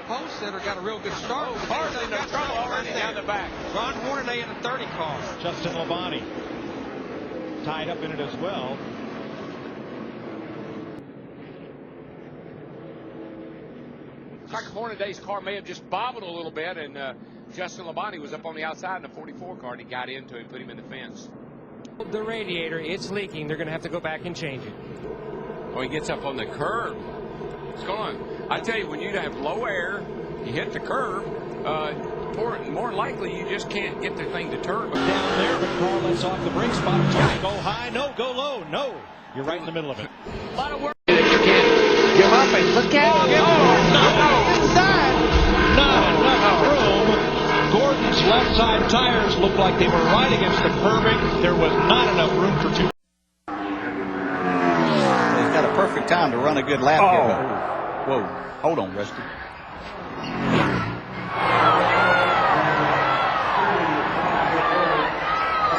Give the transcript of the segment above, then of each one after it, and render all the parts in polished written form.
pole sitter got a real good start. Cars in trouble already down the back. Ron Hornaday in a 30 car. Justin Labonte tied up in it as well. It's like Hornaday's car may have just bobbled a little bit, and Justin Labonte was up on the outside in the 44 car, and he got into him, put him in the fence. The radiator, it's leaking. They're going to have to go back and change it. Oh, he gets up on the curb. It's going. I tell you, when you have low air, you hit the curb, more likely you just can't get the thing to turn. Down there, but car lets off the brake spot. Go high, no, go low, no. You're right in the middle of it. A lot of work. If you can't give up and look at it. Not enough room. Gordon's left side tires looked like they were right against the curbing. There was not enough room for two. He's got a perfect time to run a good lap here. Whoa, hold on, Rusty.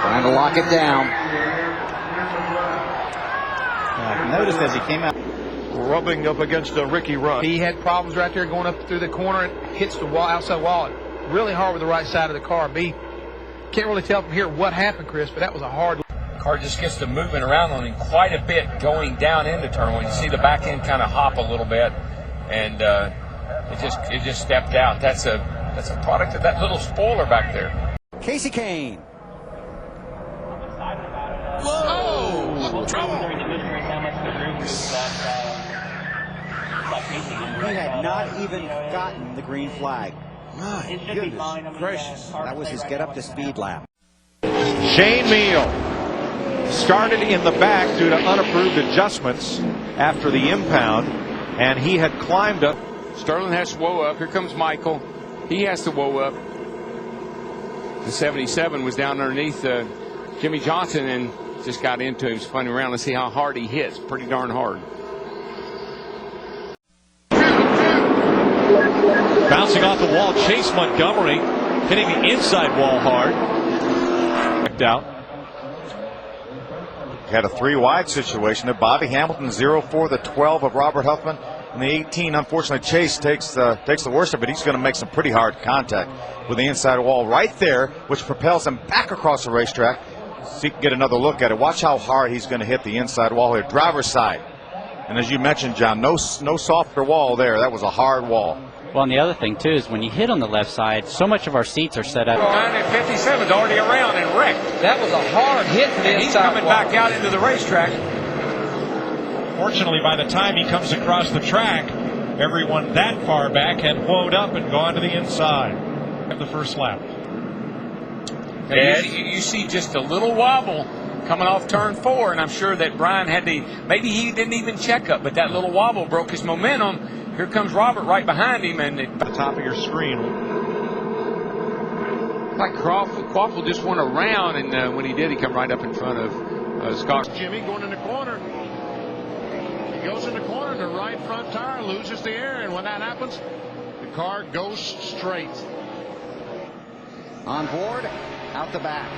Trying to lock it down. Notice as he came out. Rubbing up against Ricky Rudd. He had problems right there going up through the corner. It hits the wall, outside wall really hard with the right side of the car. Can't really tell from here what happened, Chris, but that was a hard. Car just gets to moving around on him quite a bit going down into turn one. You see the back end kind of hop a little bit, and it just stepped out. That's a product of that little spoiler back there. Kasey Kahne. Whoa! Trouble! He had not even gotten the green flag. My goodness gracious. That was his get up to speed lap. Shane Meal started in the back due to unapproved adjustments after the impound, and he had climbed up. Sterling has to woe up. Here comes Michael. He has to woe up. The 77 was down underneath Jimmie Johnson and just got into him, spun around. Let's see how hard he hits. Pretty darn hard. Bouncing off the wall, Chase Montgomery hitting the inside wall hard. Checked out. Had a 3-wide situation there. Bobby Hamilton 0-4, the 12 of Robert Huffman, and the 18. Unfortunately, Chase takes the worst of it. He's going to make some pretty hard contact with the inside wall right there, which propels him back across the racetrack. So you can get another look at it. Watch how hard he's going to hit the inside wall here, driver's side. And as you mentioned, John, no softer wall there. That was a hard wall. Well, and the other thing, too, is when you hit on the left side, so much of our seats are set up. 57's already around and wrecked. That was a hard hit to the inside. He's coming back out into the racetrack. Fortunately, by the time he comes across the track, everyone that far back had whoed up and gone to the inside of the first lap. You see just a little wobble coming off turn 4, and I'm sure that Brian had to, maybe he didn't even check up, but that little wobble broke his momentum. Here comes Robert right behind him, and At the top of your screen. like Quaffle just went around, and when he did, he come right up in front of Scott. Jimmie going in the corner. He goes in the corner, the right front tire loses the air, and when that happens, the car goes straight. On board, out the back.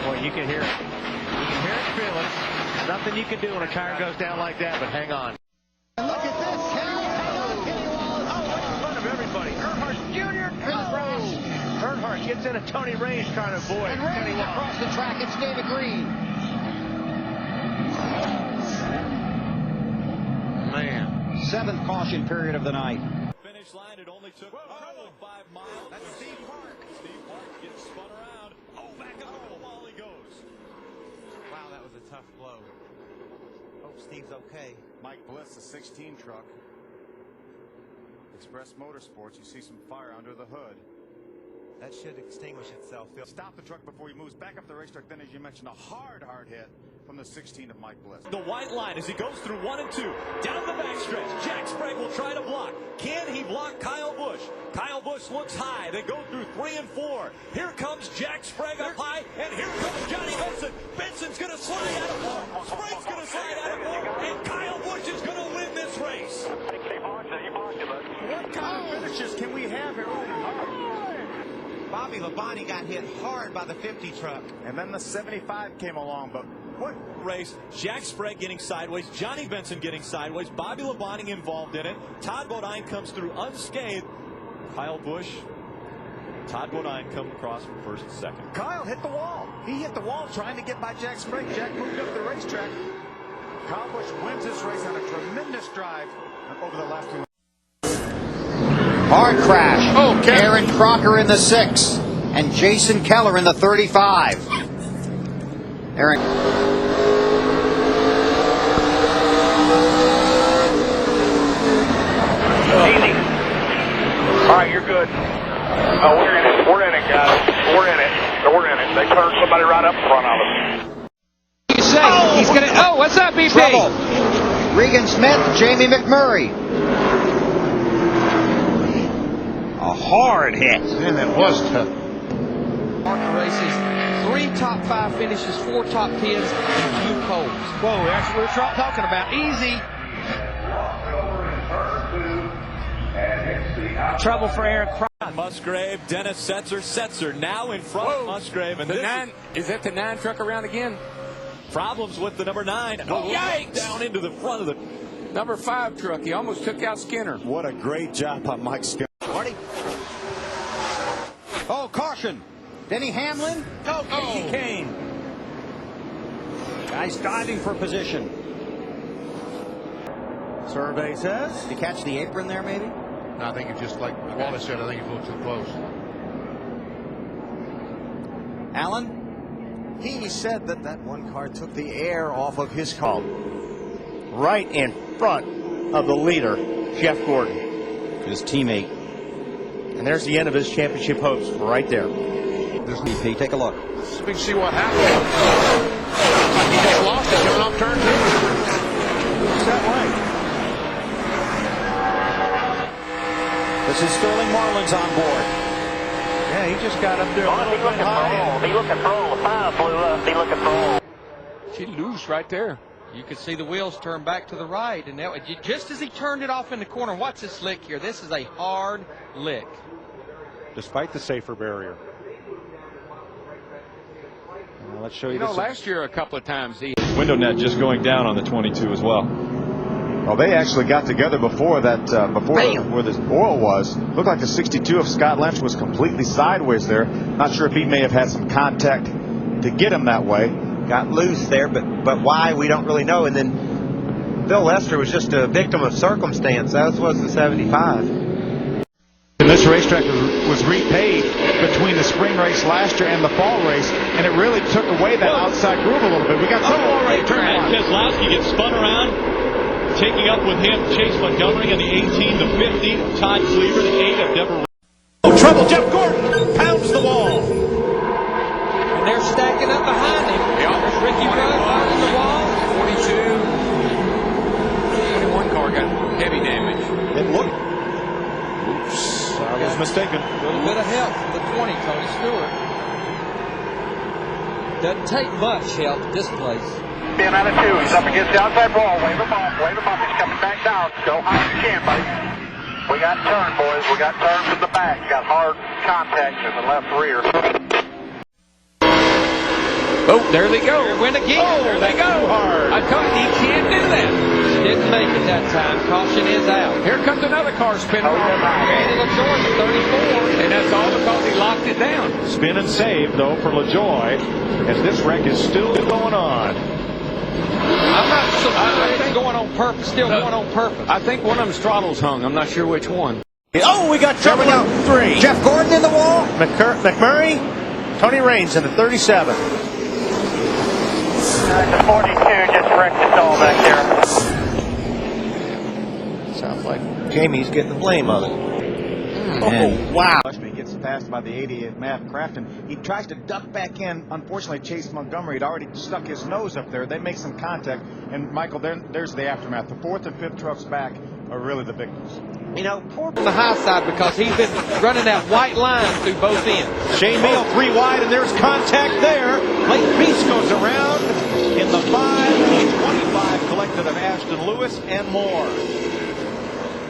Boy, you can hear it. You can hear it, feel it. Nothing you can do when a tire goes down like that, but hang on. Look at this. In front of everybody. Earnhardt Jr. Earnhardt gets into Tony Raines trying to avoid. And Raines across the track, it's David Green. Man. 7th caution period of the night. Finish line, it only took 5 miles. That's Steve Park. Steve Park gets spun around. Oh, back up the wall he goes. Wow, that was a tough blow. Hope Steve's okay. Mike Bliss, the 16 truck. Express Motorsports, you see some fire under the hood. That should extinguish itself. Stop the truck before he moves back up the racetrack. Then, as you mentioned, a hard hit from the 16 of Mike Bliss. The white line as he goes through 1 and 2. Down the backstretch. Jack Sprague will try to block. Can he block Kyle Busch? Kyle Busch looks high. They go through 3 and 4. Here comes Jack Sprague up high, and here comes Johnny Benson. Benson's going to slide out of 4. Sprague's going to slide out of 4, and Kyle Busch is going to win this race. What kind of finishes can we have here? Bobby Labonte got hit hard by the 50 truck. And then the 75 came along, but Race, Jack Sprague getting sideways, Johnny Benson getting sideways, Bobby Labonte involved in it. Todd Bodine comes through unscathed. Kyle Busch, Todd Bodine come across from first and second. Kyle hit the wall. He hit the wall trying to get by Jack Sprague. Jack moved up the racetrack. Kyle Busch wins this race on a tremendous drive over the last 2 minutes. Hard crash. Okay. Aaron Crocker in the 6 and Jason Keller in the 35. Aaron. Easy. All right, you're good. Oh, we're in it. We're in it, guys. We're in it. We're in it. They turned somebody right up in front of us. You say he's gonna. Oh, what's up, BP? Trouble. Regan Smith, Jamie McMurray. A hard hit. Man, that was tough. Martin races, 3 top 5 finishes, 4 top 10s, and 2 poles. Whoa, that's what we're talking about. Easy. Trouble for Aaron Crocker. Musgrave, Dennis Setzer now in front of Musgrave. And is that the 9 truck around again? Problems with the number 9. Oh, yikes! Down into the front of the number 5 truck. He almost took out Skinner. What a great job by Mike Skinner. Marty. Oh, caution. Denny Hamlin. Oh, Kasey Kahne. Guys diving for position. Survey says. Did you catch the apron there, maybe? I think it's just like Wallace said, I think it's a little too close. Allen? He said that one car took the air off of his car. Right in front of the leader, Jeff Gordon. His teammate. And there's the end of his championship hopes right there. BP, take a look. So we can see what happened. He just lost it coming off turn 2. Is that right? This is Sterling Marlin's on board. Yeah, he just got up there. Be looking for all. Be looking for all. The 5 blew up. Be looking for all. She loose right there. You could see the wheels turn back to the right, and that just as he turned it off in the corner. Watch this lick here. This is a hard lick. Despite the safer barrier. Let's show you, you know, last year a couple of times he window net just going down on the 22 as well. Well, they actually got together before that, where the oil was. Looked like the 62 of Scott Lynch was completely sideways there. Not sure if he may have had some contact to get him that way. Got loose there, but why, we don't really know. And then Bill Lester was just a victim of circumstance. That was the 75. And this racetrack was repaid between the spring race last year and the fall race, and it really took away that outside groove a little bit. We got some Keselowski gets spun around, taking up with him Chase Montgomery in the 18, the 50, Todd Cleaver, the 8 of Deborah. Oh, trouble! Jeff Gordon pounds the wall. And they're stacking up behind him. There's Ricky Rudd on the wall. 42. 21 car got heavy damage. It looked. Oops. I was mistaken. A little bit of help from the 20, Tony Stewart. Doesn't take much help at this place. Being out of 2. He's up against the outside wall. Wave him off. Wave him off. He's coming back down. Go high as you can, buddy. We got turn, boys. We got turn from the back. Got hard contact in the left rear. Oh, there they go. Win again. Oh, there they go. Hard. I told you, he can't do that. Didn't make it that time. Caution is out. Here comes another car spinning. Randy LaJoy, the 34. And that's all because he locked it down. Spin and save, though, for LaJoy, as this wreck is still going on. I'm not sure. I think going on purpose. Still going on purpose. I think one of them's throttles hung. I'm not sure which one. Oh, we got trouble out 3. Jeff Gordon in the wall. McMurray, Tony Raines in the 37. The 42 just wrecked us all back there. Sounds like Jamie's getting the blame of it. Oh, wow. He gets passed by the 88 Matt Crafton. He tries to duck back in. Unfortunately, Chase Montgomery had already stuck his nose up there. They make some contact. And, Michael, there's the aftermath. The 4th and 5th trucks back are really the victims. You know, poor on the high side because he's been running that white line through both ends. Shane Meal 3 wide, and there's contact there. Lake Beast goes around in the 5, 25 collected of Ashton Lewis and more.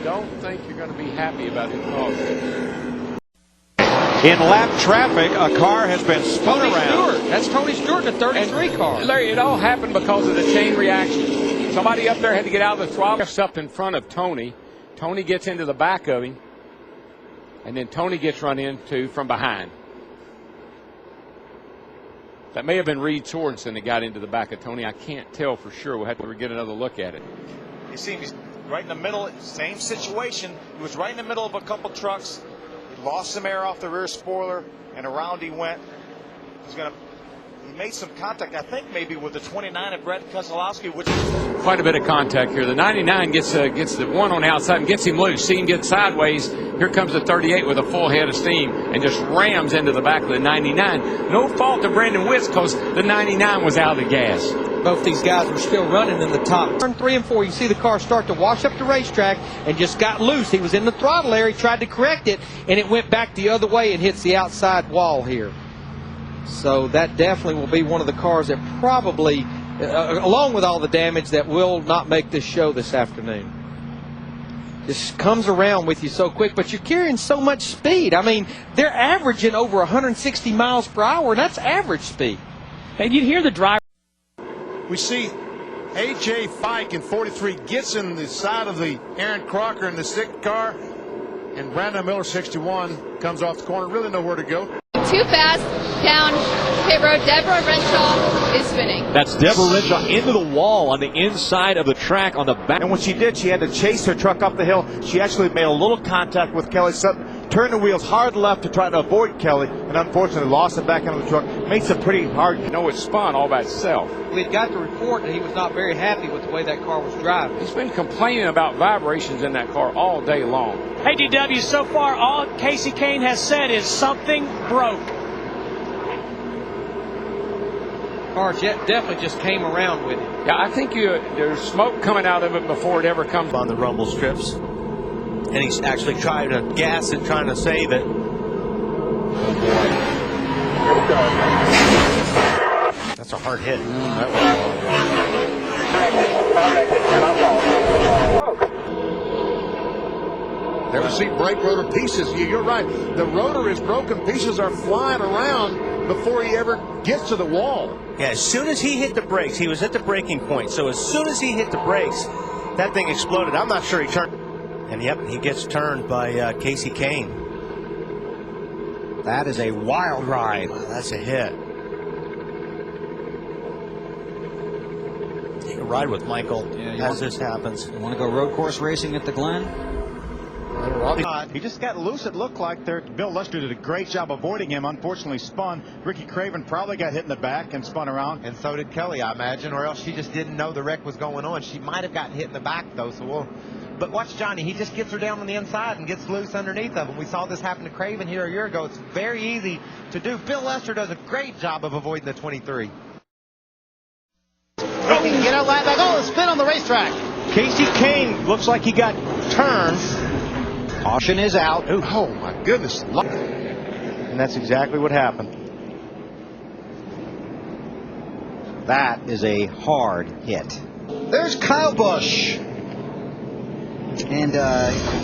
Don't think you're going to be happy about his crossing. In lap traffic, a car has been spun around. Stewart. That's Tony Stewart in the 33 car. Larry, it all happened because of the chain reaction. Somebody up there had to get out of the throttle. Up in front of Tony. Tony gets into the back of him. And then Tony gets run into from behind. That may have been Reed Sorensen that got into the back of Tony. I can't tell for sure. We'll have to get another look at it. You see him, he's right in the middle, same situation. He was right in the middle of a couple trucks. He lost some air off the rear spoiler, and around he went. He made some contact, I think, maybe with the 29 of Brett Keselowski, which is quite a bit of contact here. The 99 gets the one on the outside and gets him loose. See him get sideways. Here comes the 38 with a full head of steam and just rams into the back of the 99. No fault to Brandon Witz because the 99 was out of the gas. Both these guys were still running in the top. Turn 3 and 4, you see the car start to wash up the racetrack and just got loose. He was in the throttle area, he tried to correct it, and it went back the other way and hits the outside wall here. So that definitely will be one of the cars that probably, along with all the damage, that will not make this show this afternoon. Just comes around with you so quick, but you're carrying so much speed. I mean, they're averaging over 160 miles per hour, and that's average speed. And you hear the driver. We see A.J. Fike in 43 gets in the side of the Aaron Crocker in the 6th car, and Brandon Miller, 61, comes off the corner. Really nowhere to go. Too fast down pit road. Deborah Renshaw is spinning. That's Deborah Renshaw into the wall on the inside of the track on the back. And when she did, she had to chase her truck up the hill. She actually made a little contact with Kelly Sutton, turned the wheels hard left to try to avoid Kelly, and unfortunately lost it back into the truck. Made some pretty hard. You know, it spun all by itself. We'd got the report that he was not very happy with the way that car was driving. He's been complaining about vibrations in that car all day long. Hey, DW, so far all Kasey Kahne has said is something broke. Car definitely just came around with it. Yeah, I think there's smoke coming out of it before it ever comes on the rumble strips. And he's actually trying to gas it, trying to save it. Oh boy. That's a hard hit. Never see brake rotor pieces. You're right. The rotor is broken. Pieces are flying around before he ever gets to the wall. Yeah, as soon as he hit the brakes, he was at the breaking point. So as soon as he hit the brakes, that thing exploded. I'm not sure he turned. And yep, he gets turned by Kasey Kahne. That is a wild ride. That's a hit. Take a ride with Michael as this happens. You want to go road course racing at the Glen? He just got loose, it looked like there. Bill Lester did a great job avoiding him. Unfortunately spun. Ricky Craven probably got hit in the back and spun around. And so did Kelly, I imagine, or else she just didn't know the wreck was going on. She might have gotten hit in the back, though. But watch Johnny. He just gets her down on the inside and gets loose underneath of him. We saw this happen to Craven here a year ago. It's very easy to do. Bill Lester does a great job of avoiding the 23. He can get out back. Oh, spin on the racetrack. Kasey Kahne looks like he got turned. Caution is out. Ooh. Oh, my goodness. And that's exactly what happened. That is a hard hit. There's Kyle Busch. And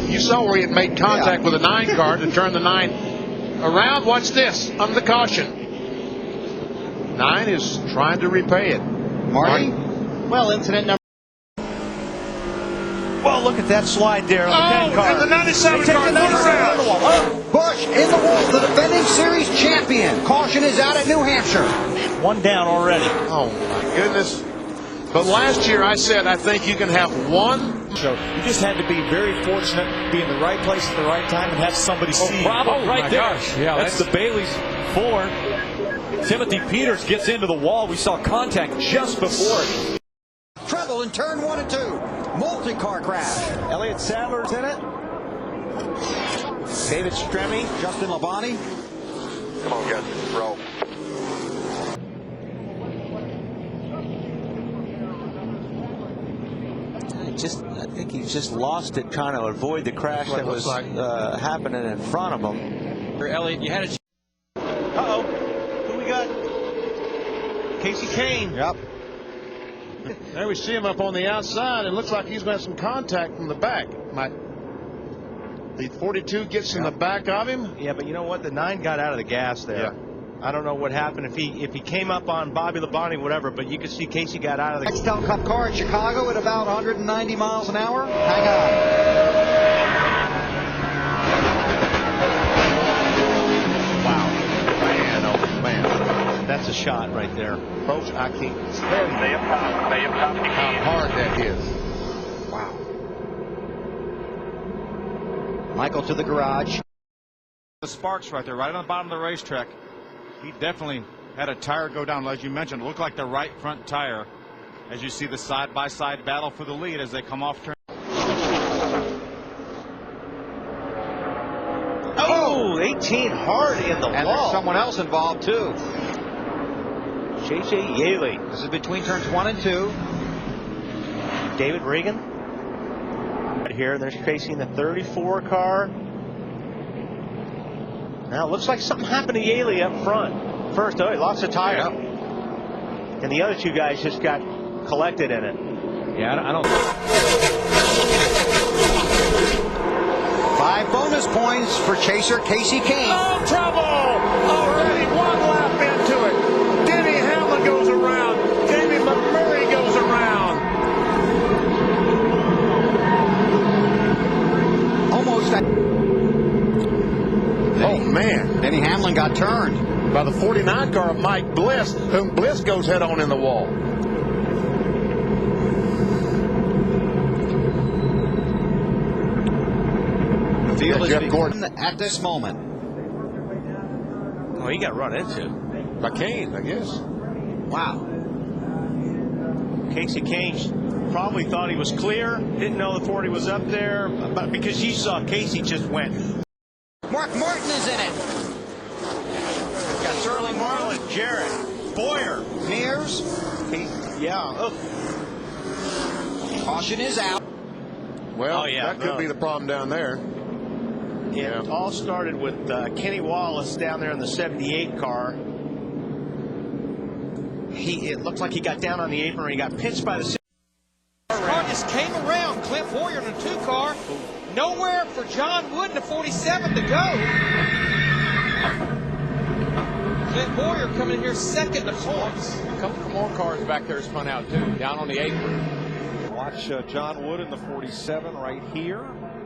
you saw where he had made contact with a 9 car to turn the 9 around. Watch this. Under the caution. 9 is trying to repay it. Marty? Well, incident number. Well, look at that slide there on the 10 car. And the 97 car. Busch in the wall, the defending series champion. Caution is out at New Hampshire. One down already. Oh, my goodness. But last year I said I think you can have one. So you just had to be very fortunate, be in the right place at the right time, and have somebody see you. Bravo, right there. Gosh. Yeah, that's the Bailey's 4. Timothy Peters gets into the wall. We saw contact just before it. Treble in turn 1 and 2. Multi-car crash. Elliott Sadler's in it. David Stremme. Justin Labonte. Come on, guys. Roll. I think he's just lost it trying to avoid the crash that was happening in front of him. Elliott, you had a. Uh-oh. Who we got? Kasey Kahne. Yep. There we see him up on the outside. It looks like he's got some contact from the back. The 42 gets in the back of him. Yeah, but you know what? The 9 got out of the gas there. Yeah. I don't know what happened if he came up on Bobby Labonte, whatever, but you could see Kasey got out of the Nextel Cup car at Chicago at about 190 miles an hour. Hang on. Wow. Man, oh man. That's a shot right there. Folks, I can't tell you How hard that is. Wow. Michael to the garage. The sparks right there, right on the bottom of the racetrack. He definitely had a tire go down, as you mentioned. It looked like the right front tire. As you see the side-by-side battle for the lead as they come off turn. Oh, 18 hard in the And wall. there's someone else involved too. J.J. Yaley. This is between turns 1 and 2. David Regan. Right here, there's facing the 34 car. Now, it looks like something happened to Yaley up front. First, he lost a tire. Yeah. And the other 2 guys just got collected in it. Yeah, I don't. 5 bonus points for chaser Kasey Kahne. Oh, trouble! Already 1 lap into it. Denny Hamlin goes around. McMurray goes around. Almost. Oh, man. Denny Hamlin got turned By the 49 car of Mike Bliss, whom Bliss goes head on in the wall. The field is Jeff Gordon at this moment. Oh, he got run into. by Kahne, I guess. Wow. Kasey Kahne probably thought he was clear, didn't know the 40 was up there, but because you saw Kasey just went. Mark Martin is in it. Got Sterling Marlin, Jarrett, Boyer, Mears. yeah. Caution is out. Well, Oh, yeah, that could be the problem down there. It all started with Kenny Wallace down there in the 78 car. It looked like he got down on the apron. He got pitched by the. His car just came around Clint Boyer in a 2 car. Nowhere for John Wood in the 47 to go. Clint Boyer coming in here second to points. A couple more cars back there spun out too, down on the apron. Watch John Wood in the 47 right here.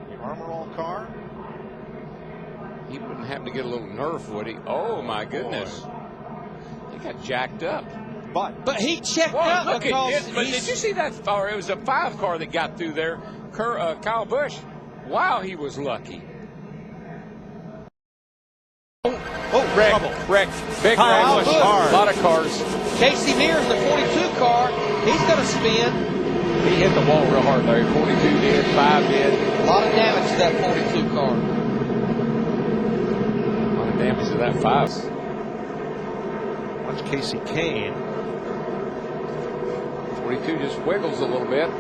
The Armor All car. He wouldn't happen to get a little nerf, would he? Oh my goodness. He got jacked up. But he checked out Look because at it. But did you see that? Or it was a 5 car that got through there. Kyle Busch. Wow, he was lucky. Wreck. Big Kyle wreck. Busch. A lot of cars. Casey Mears in the 42 car, he's going to spin. He hit the wall real hard, Larry. 42 did, 5 did. A lot of damage to that 42 car. A lot of damage to that 5. Watch Kasey Kahne. 42 just wiggles a little bit.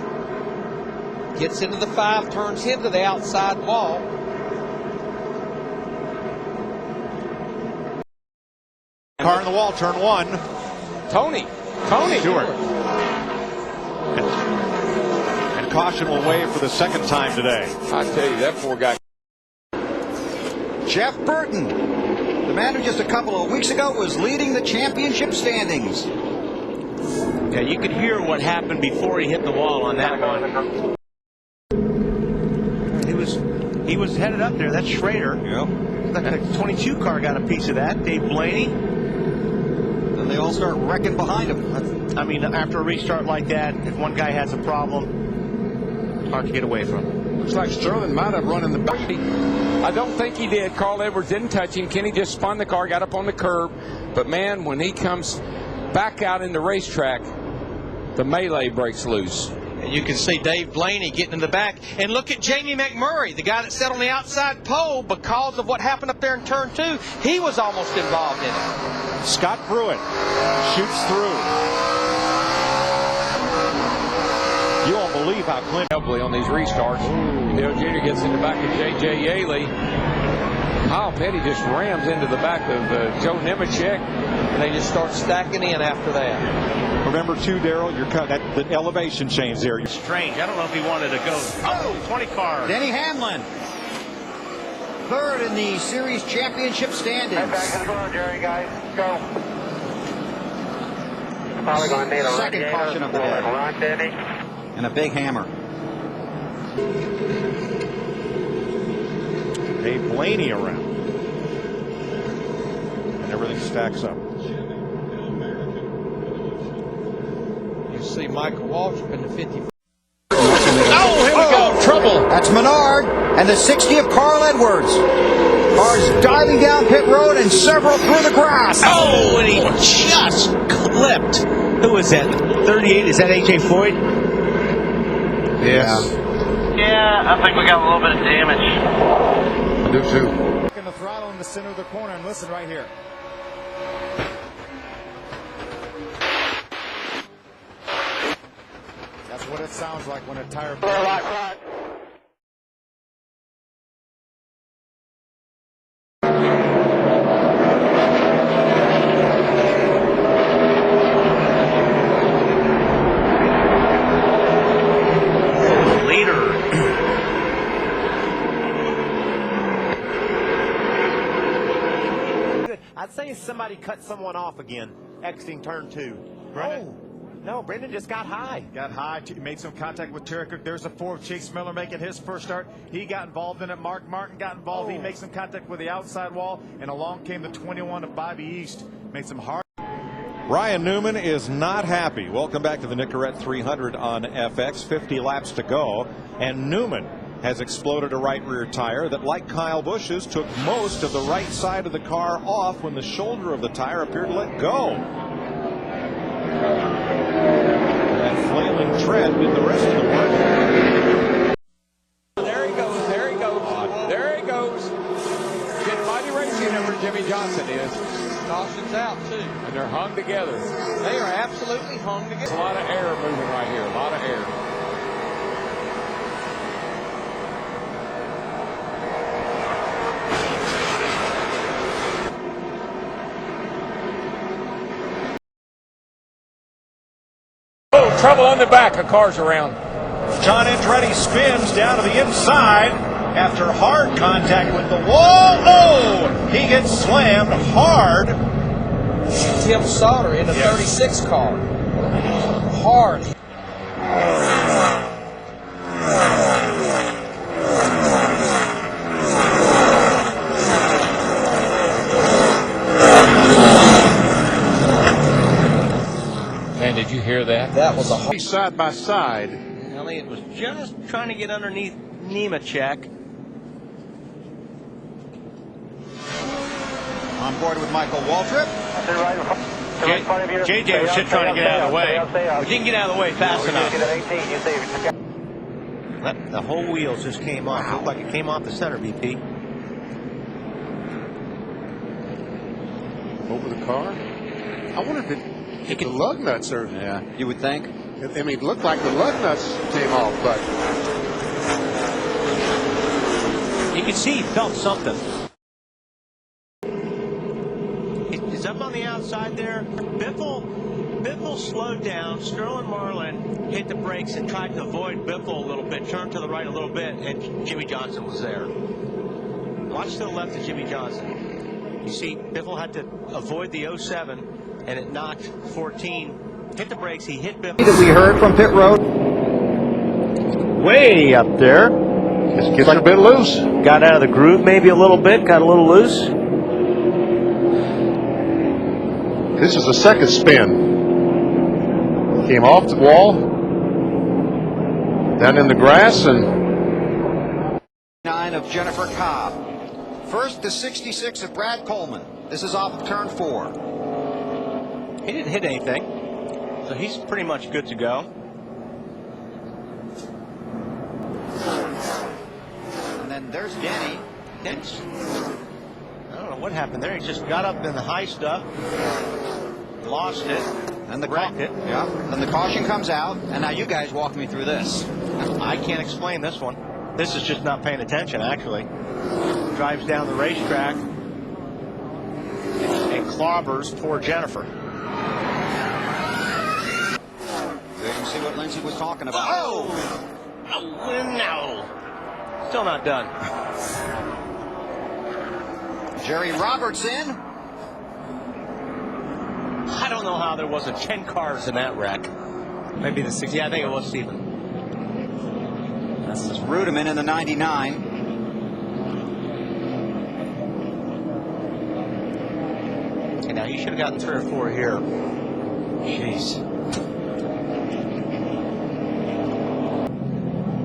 Gets into the 5, turns him to the outside wall. Car in the wall, turn 1. Tony Stewart. And caution will wave for the second time today. I tell you, that poor guy. Jeff Burton, the man who just a couple of weeks ago was leading the championship standings. Yeah, you could hear what happened before he hit the wall on that one. He was headed up there. That's Schrader. Yep. The 22 car got a piece of that. Dave Blaney. And they all start wrecking behind him. I mean, after a restart like that, if one guy has a problem, hard to get away from. Looks like Sterling might have run in the back. I don't think he did. Carl Edwards didn't touch him. Kenny just spun the car, got up on the curb. But, man, when he comes back out in the racetrack, the melee breaks loose. And you can see Dave Blaney getting in the back. And look at Jamie McMurray, the guy that sat on the outside pole because of what happened up there in turn 2. He was almost involved in it. Scott Pruitt shoots through. You won't believe how Clint Heavily on these restarts. Dale Jr. gets in the back of J.J. Yaley. Kyle Petty just rams into the back of Joe Nemechek. And they just start stacking in after that. Remember, too, Darrell, you're cut that the elevation change there. Strange. I don't know if he wanted to go. Oh, 20 car. Denny Hamlin. third in the series championship standings. Back to the car, Jerry, guys. Go. Probably going to need a second caution of the day. Run, Denny. And a big hammer. Dave Blaney around. And everything stacks up. You see Michael Waltrip in the 50. Oh, here we go. Trouble. That's Menard and the 60 of Carl Edwards. Cars diving down pit road and several through the grass. Oh, and he just clipped. Who is that? 38? Is that A.J. Foyt? Yes. Yeah, I think we got a little bit of damage. I do too. In the throttle in the center of the corner, and listen right here. That's what it sounds like when a tire. I'd say somebody cut someone off again, exiting turn 2. Brendan? Oh, no, Brendan just got high. Got high, made some contact with Terry Cook. There's a 4 of Chase Miller making his first start. He got involved in it. Mark Martin got involved. He makes some contact with the outside wall, and along came the 21 of Bobby East. Made some hard. Ryan Newman is not happy. Welcome back to the Nicorette 300 on FX. 50 laps to go, and Newman has exploded a right rear tire that, like Kyle Busch's, took most of the right side of the car off when the shoulder of the tire appeared to let go. That flailing tread did the rest of the work. There he goes, there he goes, there he goes. Getting mighty racing number Jimmie Johnson is. Caution's out, too. And they're hung together. They are absolutely hung together. There's a lot of air moving right here, a lot of air. Trouble on the back of cars around. John Andretti spins down to the inside after hard contact with the wall. Oh, he gets slammed hard. Tim Sauter in the 36 car. Hard. Man, did you hear that? That was a hard. Side by side. Elliott was just trying to get underneath Nemechek. On board with Michael Waltrip. JJ was just trying to get out of the way. But didn't get out of the way fast enough. The whole wheels just came off. Looked like it came off the center, BP. Over the car. I wonder if it hit the lug nuts or. Yeah, you would think. I mean, it looked like the lug nuts came off, but. You could see he felt something. He's up on the outside there. Biffle slowed down. Sterling Marlin hit the brakes and tried to avoid Biffle a little bit, turned to the right a little bit, and Jimmie Johnson was there. Watch to the left of Jimmie Johnson. You see, Biffle had to avoid the 07, and it knocked 14. Hit the brakes. He hit Biffle. That we heard from pit road. Way up there. Just gets a bit loose. Got out of the groove maybe a little bit. Got a little loose. This is the second spin. Came off the wall, down in the grass, and 9 of Jennifer Cobb. First, the 66 of Brad Coleman. This is off of turn 4. He didn't hit anything, so he's pretty much good to go. And then there's Denny. I don't know what happened there. He just got up in the high stuff, lost it, and wrecked it. Yeah. Then the caution comes out, and now you guys walk me through this. I can't explain this one. This is just not paying attention, actually. Drives down the racetrack and clobbers poor Jennifer. You can see what Lindsay was talking about. Oh! No! Still not done. Jerry Roberts in. I don't know how there wasn't 10 cars in that wreck. Maybe the 6. Yeah, I think it was Stephen. This is Rudeman in the 99. Okay, now he should have gotten 3 or 4 here. Jeez.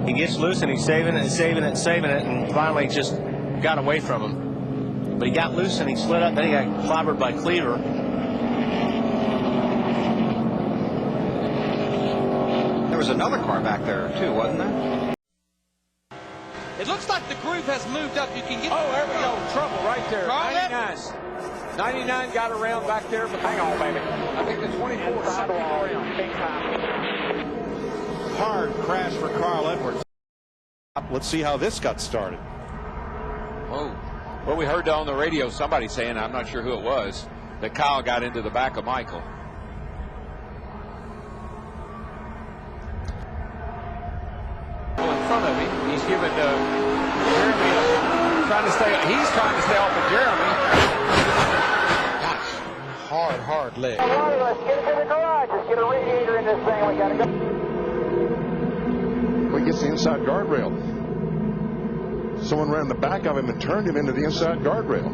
He gets loose and he's saving it, and finally just got away from him. But he got loose and he slid up, then he got clobbered by Cleaver. There was another car back there, too, wasn't there? It looks like the groove has moved up. You can get. Oh, there we go. Trouble right there. Carl 99. 99 got around back there, but hang on, baby. I think the 24 something around. Hard crash for Carl Edwards. Let's see how this got started. Oh, well, we heard on the radio somebody saying, I'm not sure who it was, that Kyle got into the back of Michael. In front of him, he's giving Jeremy he's trying to stay off of Jeremy. Hard leg. Let's get into the garage. Let's get a radiator in this thing. We gotta go. He gets the inside guardrail. Someone ran the back of him and turned him into the inside guardrail.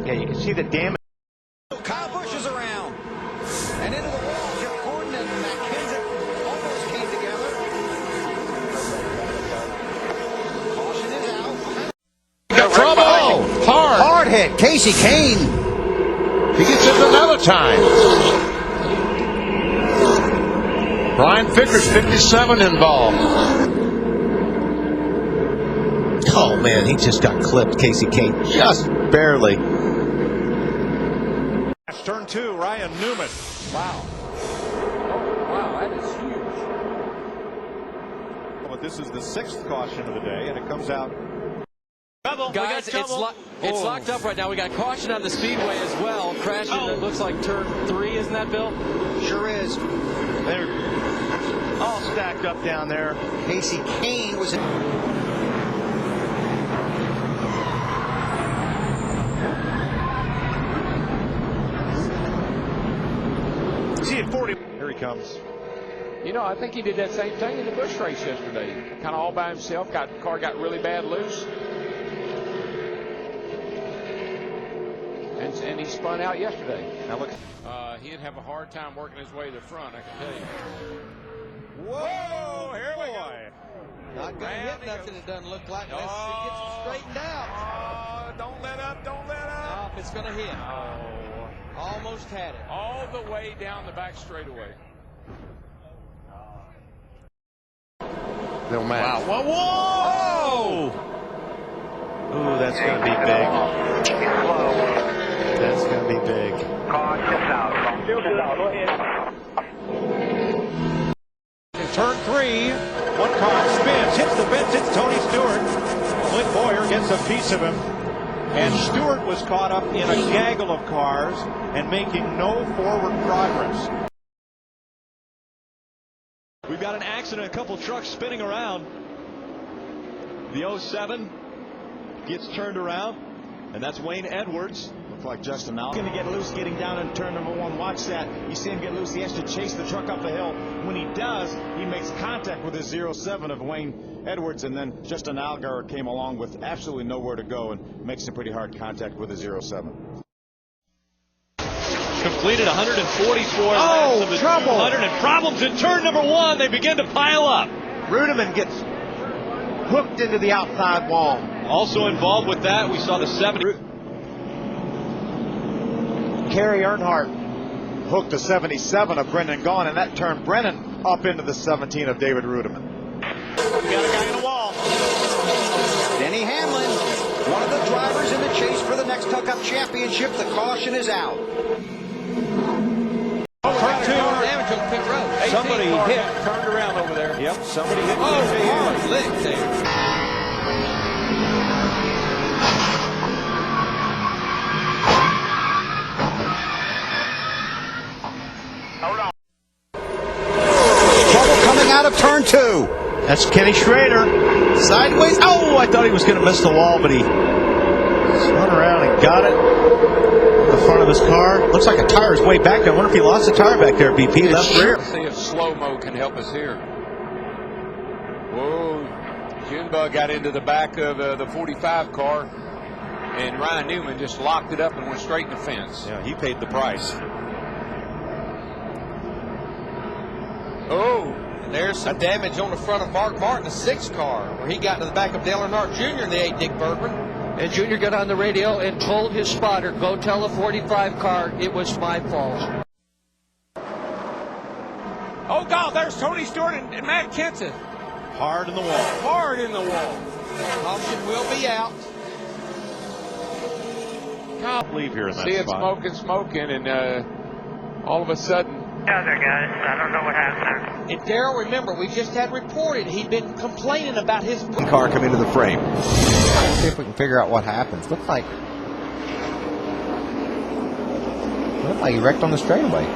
Yeah, you can see the damage. Kyle Busch is around. And into the wall. Jeff Gordon and Matt Kenseth almost came together. Caution is out. Trouble! Hard hit. Kasey Kahne. He gets it another time. Brian Vickers, 57, involved. Oh, man, he just got clipped, Kasey Kahne, just barely. Turn 2, Ryan Newman. Wow. Oh, wow, that is huge. But this is the 6th caution of the day, and it comes out. Guys, it's locked up right now. We got caution on the speedway as well. Crashing, it looks like turn 3, isn't that, Bill? Sure is. They're all stacked up down there. Kasey Kahne was in. See at 40. Here he comes. You know, I think he did that same thing in the Busch race yesterday. Kind of all by himself. Car got really bad loose. And he spun out yesterday. Now look. He'd have a hard time working his way to the front, I can tell you. Whoa, here we go. Not going to hit nothing, it doesn't look like, unless it gets straightened out. Don't let up, don't let up. No, it's going to hit. Oh. Almost had it. All the way down the back straightaway. They'll match. Wow. Whoa! Ooh, that's going to be big. That's going to be big. In turn 3, one car spins, hits the fence, hits Tony Stewart. Clint Boyer gets a piece of him. And Stewart was caught up in a gaggle of cars and making no forward progress. We've got an accident, a couple trucks spinning around. The 07 gets turned around, and that's Wayne Edwards. Looks like Justin now. Going to get loose getting down in turn number 1. Watch that. You see him get loose. He has to chase the truck up the hill. When he does, he makes contact with his 07 of Wayne Edwards, and then Justin Allgaier came along with absolutely nowhere to go and makes some pretty hard contact with his 07. Completed 144 laps of the 200, and problems in turn number 1. They begin to pile up. Rudeman gets hooked into the outside wall. Also involved with that, we saw the 70. Kerry Earnhardt hooked the 77 of Brendan Gaughan, and that turned Brennan up into the 17 of David Rudeman. We got a guy in the wall. Denny Hamlin, one of the drivers in the chase for the next Tuck-Up Championship. The caution is out. Turn 2. Damage on pit road. Somebody hit. Turned around over there. Yep, somebody hit. Hard lick there. Trouble coming out of turn 2. That's Kenny Schrader. Sideways. Oh, I thought he was going to miss the wall, but he spun around and got it in the front of his car. Looks like a tire is way back there. I wonder if he lost a tire back there, BP. Left rear. Let's see if slow-mo can help us here. Whoa. Junebug got into the back of the 45 car, and Ryan Newman just locked it up and went straight in the fence. Yeah, he paid the price. Oh, and there's some damage on the front of Mark Martin, the 6 car, where he got to the back of Dale Earnhardt Jr. in the 8 Dick Bergman. And Junior got on the radio and told his spotter, go tell the 45 car it was my fault. Oh, God, there's Tony Stewart and Matt Kenseth. Hard in the wall. Hard in the wall. Caution will be out. Leave here in that See it spot. smoking, and all of a sudden. Yeah, there, guys. I don't know what happened there. And Darrell, remember, we just had reported he'd been complaining about his car come into the frame. Let's see if we can figure out what happens. Looks like he wrecked on the straightaway.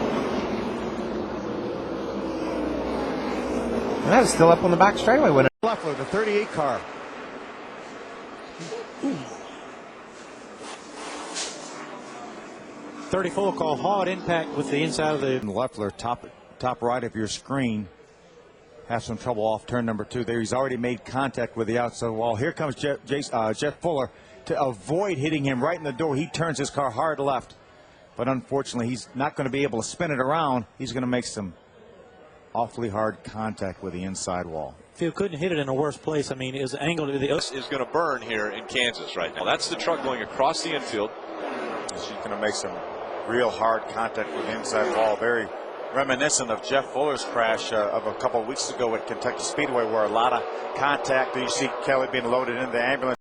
And that was still up on the back straightaway when Leffler, the 38 car. Ooh. 34 call hard impact with the inside of the Leffler, top right of your screen, has some trouble off turn number 2 there. He's already made contact with the outside wall. Here comes Jeff Fuller to avoid hitting him right in the door. He turns his car hard left, but unfortunately he's not going to be able to spin it around. He's going to make some awfully hard contact with the inside wall. Phil couldn't hit it in a worse place. I mean, it was angled to the This is going to burn here in Kansas right now. That's the truck going across the infield. She's going to make some real hard contact with the inside wall. Very reminiscent of Jeff Fuller's crash of a couple of weeks ago at Kentucky Speedway, where a lot of contact. You see Kelly being loaded into the ambulance.